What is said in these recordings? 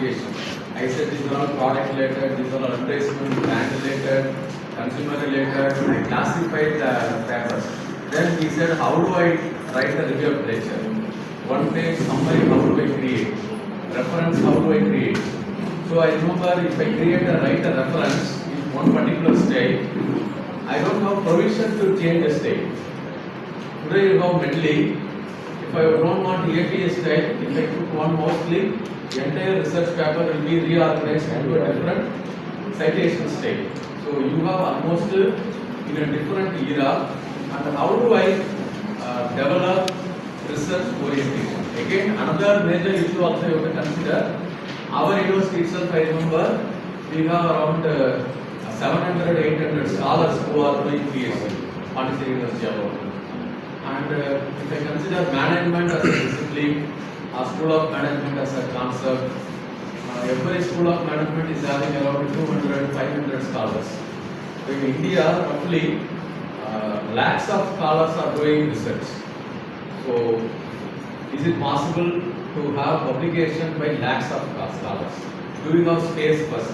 classification. I said these are all product related, these are all replacement, brand related, consumer related. I classified the papers. Then he said, how do I write the review of literature? One page summary, how do I create? Reference, how do I create? So I remember if I write a reference in one particular state, I don't have provision to change the state. Today you have mentally, if I don't want EAP state, if I put one more click, the entire research paper will be reorganized into a different citation state. So you have almost in a different era. And how do I develop research orientation? Again, another major issue also you have to consider. Our university itself, I remember, we have around 700-800 scholars who are doing PhD, Pondicherry University alone. And if I consider management as a discipline, a school of management as a concept, every school of management is having around 200-500 scholars. So in India, roughly lakhs of scholars are doing research. So, is it possible to have publication by lakhs of scholars? Do we have space first?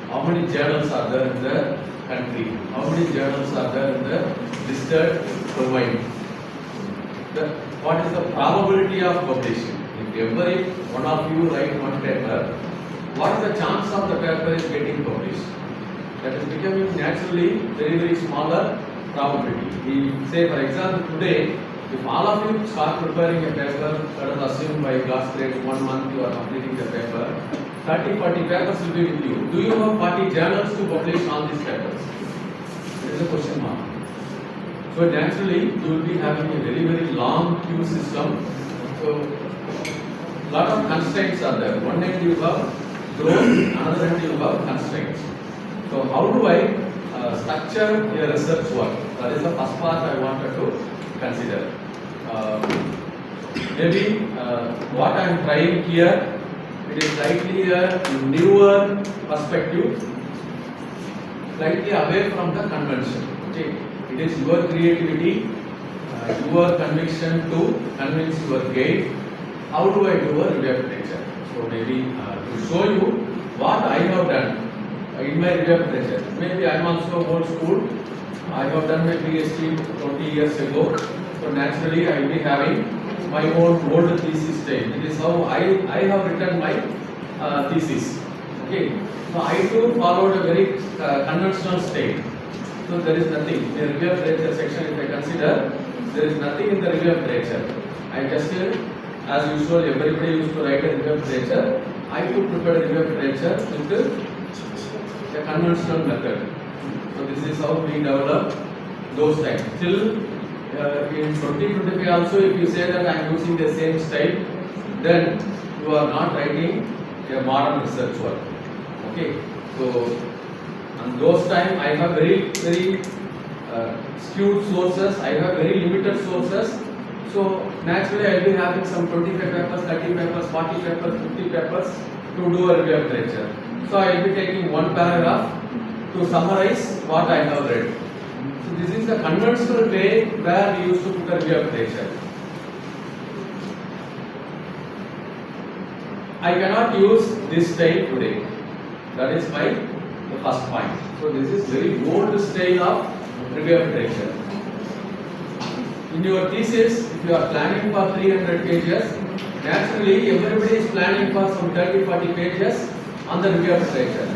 How many journals are there in the country? How many journals are there in the listed domain? What is the probability of publishing? If every one of you write one paper, what is the chance of the paper is getting published? That is becoming naturally very smaller probability. Say for example today, if all of you start preparing a paper, let us assume by God's grace 1 month you are completing the paper, 30-40 papers will be with you. Do you have 40 journals to publish all these papers? There is a question mark. So naturally you will be having a very long queue system. So lot of constraints are there. One end you have growth, another end you have constraints. So how do I structure a research work? That is the first part I wanted to consider. Maybe what I am trying here, it is slightly a newer perspective, slightly away from the convention. Okay, it is your creativity, your conviction to convince your guide. How do I do a review of literature? So maybe to show you what I have done in my review of literature. Maybe I am also old school. I have done my PhD 20 years ago. So naturally I will be having my own old thesis stage. It is how I have written my thesis. Okay. So I too followed a very conventional state. So there is nothing in the review of literature section. If I consider, there is nothing in the review of literature. I just, as usual, everybody used to write a review of literature. I too prepared a review of literature with a conventional method. So this is how we develop those types. Still in 2025 also, if you say that I am using the same style, then you are not writing a modern research work. Okay. So and those time I have very skewed sources. I have very limited sources. So naturally I will be having some 25 papers, 30 papers, 40 papers, 50 papers to do a review of literature. So I will be taking one paragraph to summarize what I have read. So this is the conventional way where we used to put a review of literature. I cannot use this style today. That is the first point. So this is very old style of review of literature. In your thesis, if you are planning for 300 pages, naturally everybody is planning for some 30-40 pages on the review of literature.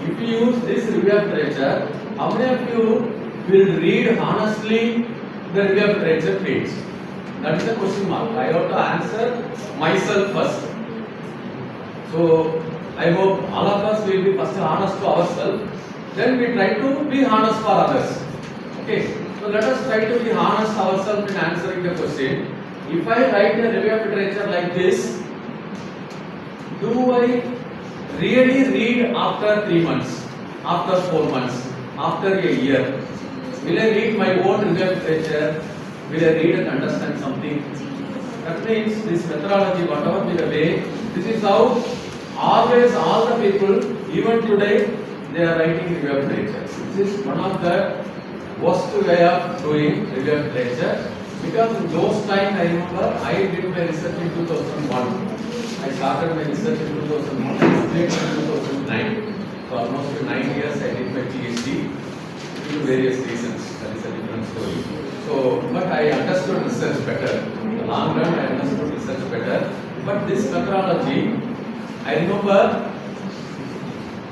If you use this review of literature, how many of you will read honestly the review of literature page? That is the question mark. I have to answer myself first. So I hope all of us will be first honest to ourselves. Then we try to be honest for others. Okay. So let us try to be honest ourselves in answering the question. If I write a review of literature like this, do I really read after 3 months, after 4 months, after a year? Will I read my own review of literature? Will I read and understand something? That means this methodology, whatever be the way, this is how always all the people, even today, they are writing review of literature. This is one of the worst way of doing review of literature, because in those times I remember I did my research in 2001. I started my research in 2001. almost 9 years I did my PhD due to various reasons. That is a different story. So, but I understood research better. In the long run, I understood research better. But this methodology, I remember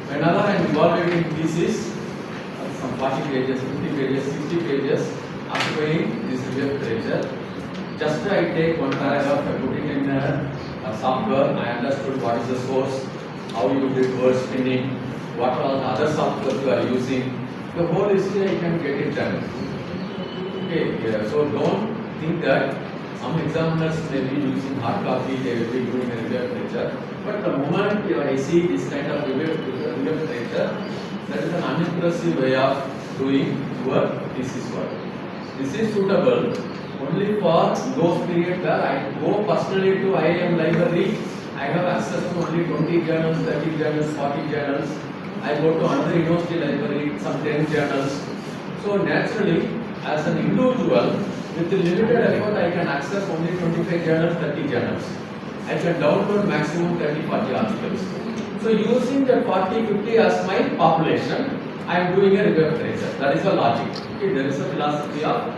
whenever I am evaluating thesis, some 40 pages, 50 pages, 60 pages, occupying this review literature, just I take one paragraph, I put it in a software, I understood what is the source, how you did word spinning, what are the other software you are using. The whole history I can get it done. Okay, yeah, so don't think that some examiners may be using hard copy, they will be doing a review literature. But the moment I see this kind of review literature, that is an unimpressive way of doing your thesis work. This is suitable only for those periods where I go personally to IIM library. I have access to only 20 journals, 30 journals, 40 journals. I go to another university library, some 10 journals. So naturally, as an individual, with the limited effort, I can access only 25 journals, 30 journals. I can download maximum 30, 40 articles. So using that 40, 50 as my population, I am doing a review literature. That is the logic. Okay, there is a philosophy of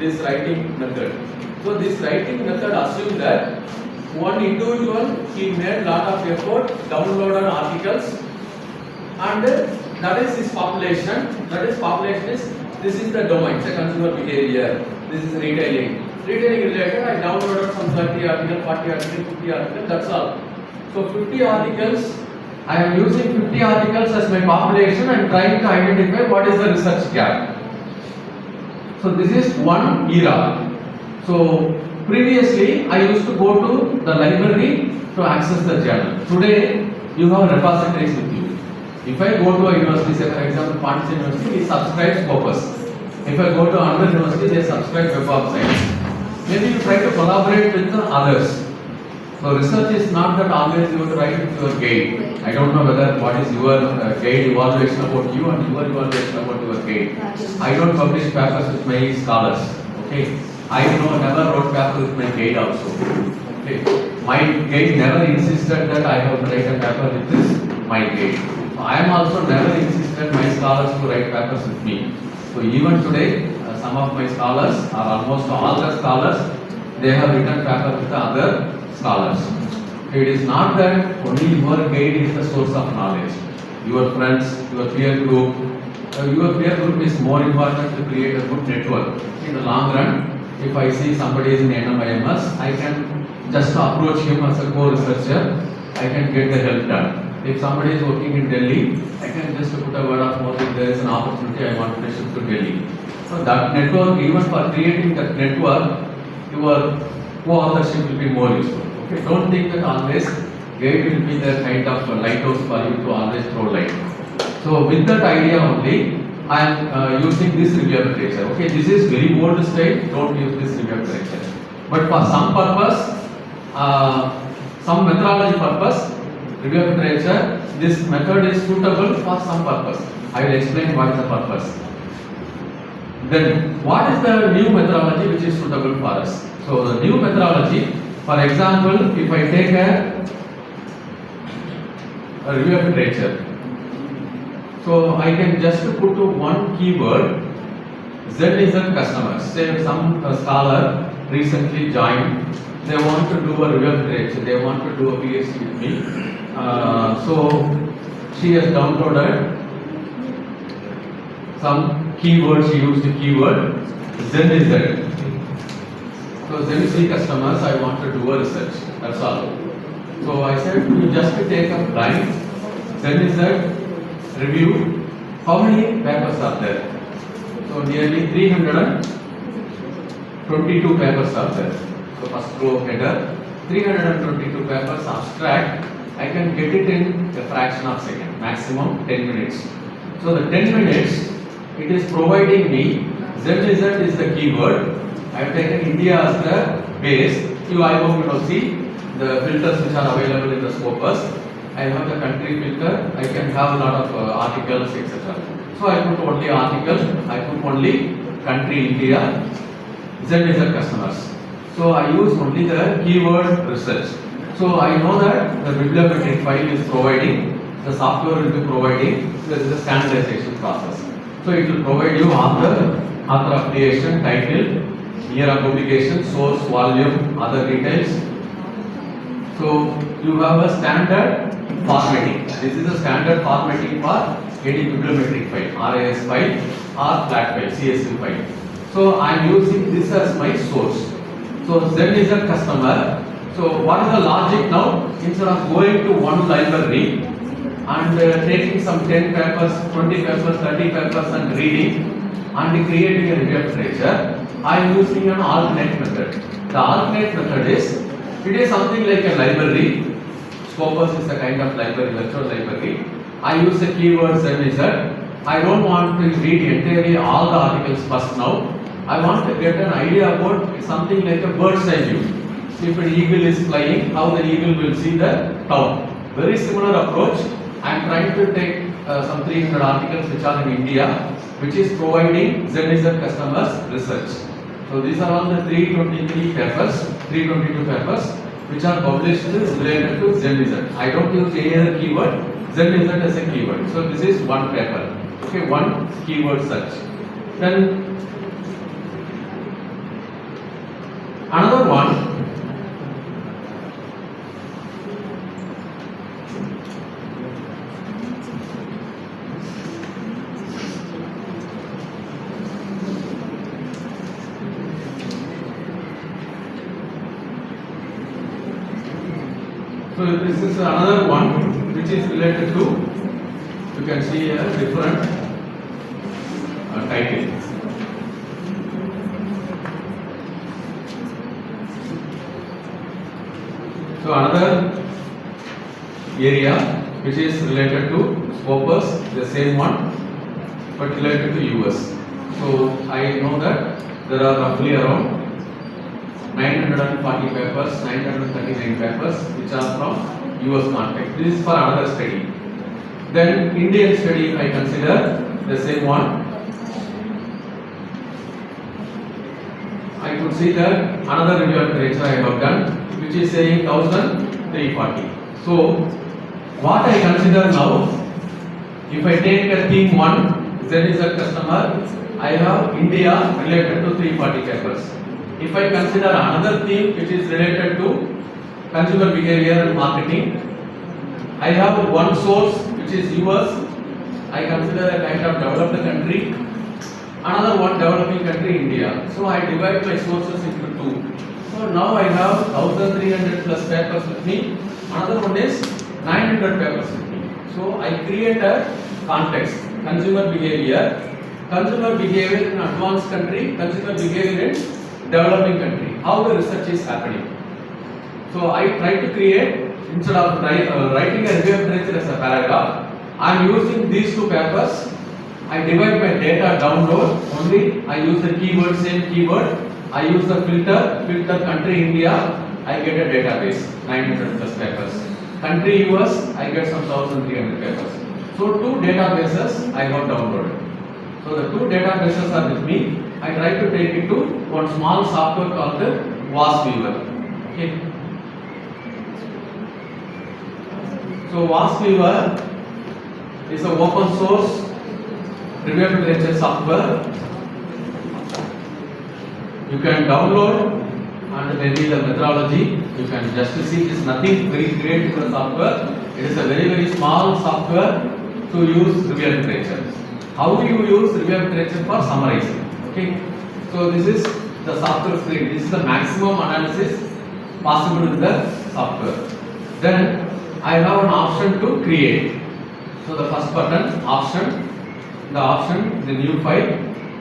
this writing method. So this writing method assumes that one individual, he made lot of effort, downloaded articles, and that is his population. That is population is, this is the domain, say consumer behavior, this is retailing. Retailing related, I downloaded some 30 articles, 40 articles, 50 articles, that's all. So 50 articles, I am using 50 articles as my population and trying to identify what is the research gap. So this is one era. So previously I used to go to the library to access the journal. Today you have repositories with you. If I go to a university, say for example Pondicherry University, it subscribes Scopus. If I go to another university, they subscribe Web of Science. Maybe you try to collaborate with the others. So research is not that always you have to write with your guide. I don't know whether what is your guide evaluation about you and your evaluation about your guide. I don't publish papers with my scholars. Okay. I never wrote papers with my guide also. Okay. My guide never insisted that I have to write a paper with this my guide. So I am also never insisted my scholars to write papers with me. So even today, some of my scholars, or almost all the scholars, they have written papers with the other scholars. It is not that only your guide is the source of knowledge. Your friends, your peer group is more important to create a good network. In the long run, if I see somebody is in NMIMS, I can just approach him as a co-researcher, I can get the help done. If somebody is working in Delhi, I can just put a word of mouth if there is an opportunity I want to shift to Delhi. So that network, even for creating that network, your co-authorship will be more useful. Okay, don't think that always guide will be the kind of lighthouse for you to always throw light. So with that idea only, I am using this review literature. Okay, this is very old style. Don't use this review literature. But for some purpose, some methodology purpose, review literature, this method is suitable for some purpose. I will explain what is the purpose. Then, what is the new methodology which is suitable for us? So the new methodology, for example, if I take a review of literature, so I can just put to one keyword, Z is a customer. Say some scholar recently joined, they want to do a review of literature, they want to do a PhD with me. So she has downloaded some keyword, she used the keyword Z is Z. So Z customers, I want to do a research, that's all. So I said, you just take a blind Z review, how many papers are there? So nearly 322 papers are there. So first row header, 322 papers abstract, I can get it in a fraction of a second, maximum 10 minutes. So the 10 minutes, it is providing me, Z is the keyword. I have taken India as the base. I hope you will see the filters which are available in the Scopus. I have the country filter. I can have a lot of articles, etc. So I put only article. I put only country India. Z is the customers. So I use only the keyword research. So I know that the bibliometric file is providing, the software will be providing, there is a standardization process. So it will provide you author affiliation, title, year of publication, source, volume, other details. So you have a standard formatting. This is a standard formatting for any bibliometric file, RAS file or flat file, CSV file. So I am using this as my source. So Zen is a customer. So what is the logic now? Instead of going to one library and taking some 10 papers, 20 papers, 30 papers and reading and creating a review of literature, I am using an alternate method. The alternate method is, it is something like a library. Scopus is a kind of library, virtual library. I use the keywords Z. I don't want to read entirely all the articles first now. I want to get an idea about something like a bird's eye view. If an eagle is flying, how the eagle will see the town. Very similar approach. I am trying to take some 300 articles which are in India, which is providing Z customers research. So these are all the 323 papers, 322 papers, which are published related to Z. I don't use any other keyword. Z as a keyword. So this is one paper. Okay, one keyword search. Then another one. So this is another one which is related to, you can see a different title. So another area which is related to Scopus, the same one, but related to US. So I know that there are roughly around 940 papers, 939 papers which are from US context. This is for another study. Then Indian study, if I consider the same one, I could see that another review of literature I have done, which is saying 1340. So what I consider now, if I take a theme 1, Z is a customer, I have India related to 340 papers. If I consider another theme which is related to consumer behavior and marketing, I have one source which is US. I consider a kind of developed country. Another one developing country, India. So I divide my sources into two. So now I have 1300 plus papers with me. Another one is 900 papers with me. So I create a context, consumer behavior in advanced country, consumer behavior in developing country, how the research is happening. So I try to create, instead of writing a review of literature as a paragraph, I am using these two papers. I divide my data download only. I use the keyword, same keyword. I use the filter country India. I get a database, 900 plus papers. Country US, I get some 1300 papers. So two databases I have downloaded. So the two databases are with me. I try to take it to one small software called the VOS Viewer. Okay. So VOS Viewer is an open source review of literature software. You can download and maybe the methodology. You can just see it is nothing very great in the software. It is a very small software to use review of literature. How do you use review of literature for summarizing? Okay, so this is the software screen. This is the maximum analysis possible in the software. Then I have an option to create. So the first button, option, the new file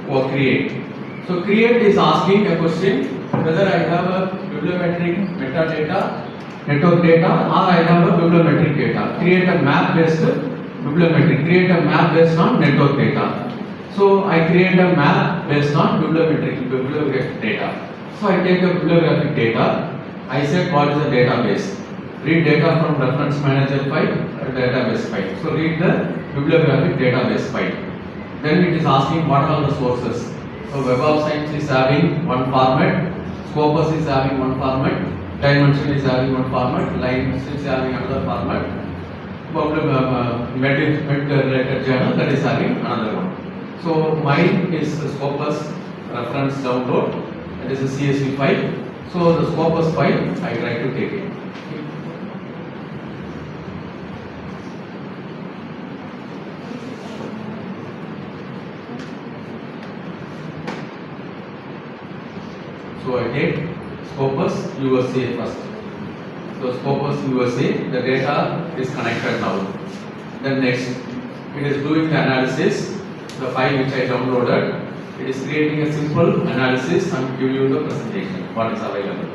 or create. So create is asking a question whether I have a bibliometric metadata, network data, or I have a bibliometric data. Create a map based bibliometric. Create a map based on network data. So I create a map based on bibliographic data. So I take a bibliographic data. I said what is the database. Read data from reference manager file to database file. So read the bibliographic database file. Then it is asking what are the sources. So Web of Science is having one format, Scopus is having one format, dimension is having one format, line is having another format, problem related journal that is having another one. So mine is the Scopus reference download, that is a CSV file. So the Scopus file I try to take it. So I take Scopus USA first. So Scopus USA, the data is connected now. Then next, it is doing the analysis, the file which I downloaded. It is creating a simple analysis and give you the presentation, what is available.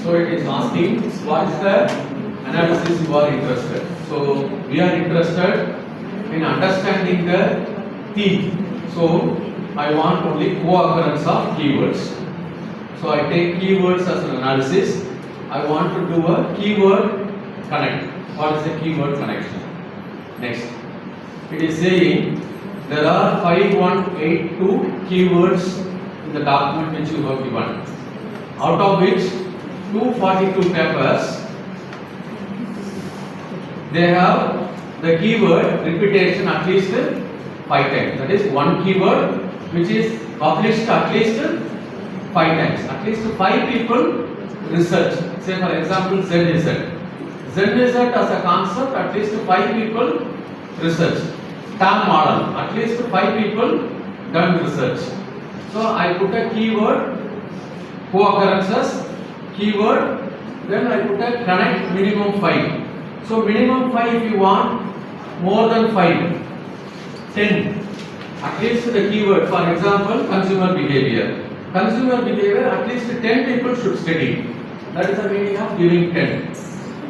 So it is asking what is the analysis you are interested. So we are interested in understanding the theme. So I want only co-occurrence of keywords. So I take keywords as an analysis. I want to do a keyword connect. What is the keyword connection? Next, it is saying there are 5182 keywords in the document which you have given, out of which 242 papers they have the keyword repetition at least 5 times. That is one keyword which is published at least 5 times. At least 5 people research. Say for example ZZ. ZZ as a concept, at least 5 people research. TAM model, at least 5 people done research. So I put a keyword co-occurrences, keyword, then I put a connect minimum 5. So minimum 5 if you want, more than 5, 10. At least the keyword, for example, consumer behavior. Consumer behavior, at least 10 people should study. That is the meaning of giving 10.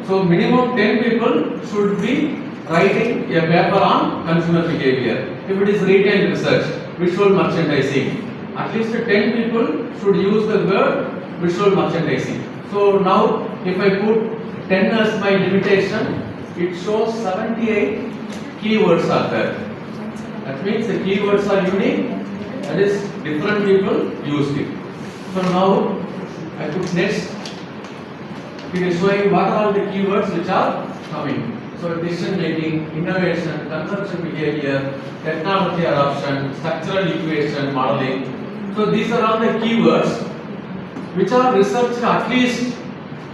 So minimum 10 people should be writing a paper on consumer behavior. If it is retail research, visual merchandising, at least 10 people should use the word visual merchandising. So now if I put 10 as my limitation, it shows 78 keywords are there. That means the keywords are unique, that is different people used it. So now I put next, it is showing what are all the keywords which are coming. So decision making, innovation, consumption behavior, technology adoption, structural equation, modeling. So these are all the keywords which are researched at least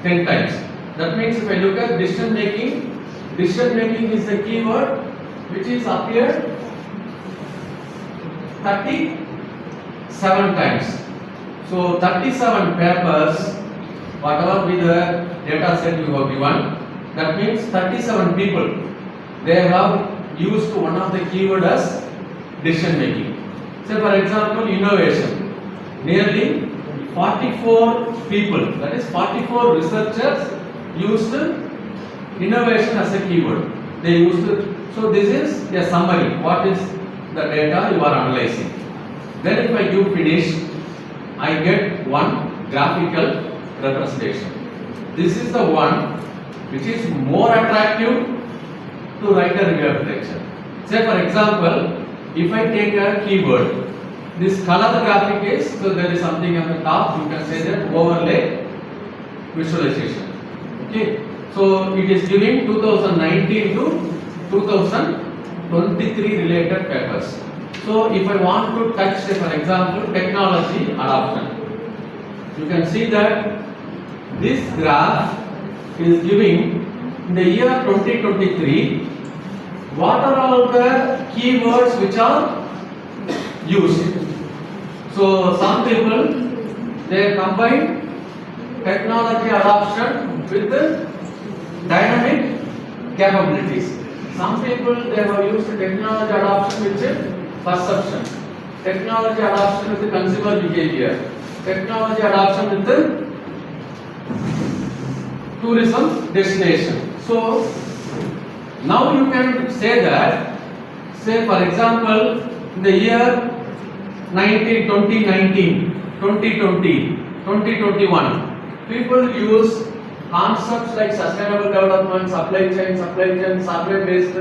10 times. That means if I look at decision making is the keyword which is appeared 37 times. So 37 papers, whatever be the data set you have given, that means 37 people, they have used one of the keyword as decision making. Say for example innovation, nearly 44 people, that is 44 researchers used innovation as a keyword. They used it. So this is a summary. What is the data you are analyzing? Then if I give finish, I get one graphical representation. This is the one which is more attractive to write a review architecture. Say for example, if I take a keyword, this color graphic is, so there is something on the top, you can say that overlay visualization. Okay, so it is giving 2019 to 2023 related papers. So if I want to touch, say for example, technology adoption, you can see that this graph is giving in the year 2023 what are all the keywords which are used. So some people they combine technology adoption with the dynamic capabilities. Some people they have used technology adoption with perception, technology adoption with the consumer behavior, technology adoption with the tourism destination. So now you can say that, say for example, in the year 2019, 2020, 2021, people use concepts like sustainable development, supply chain, survey based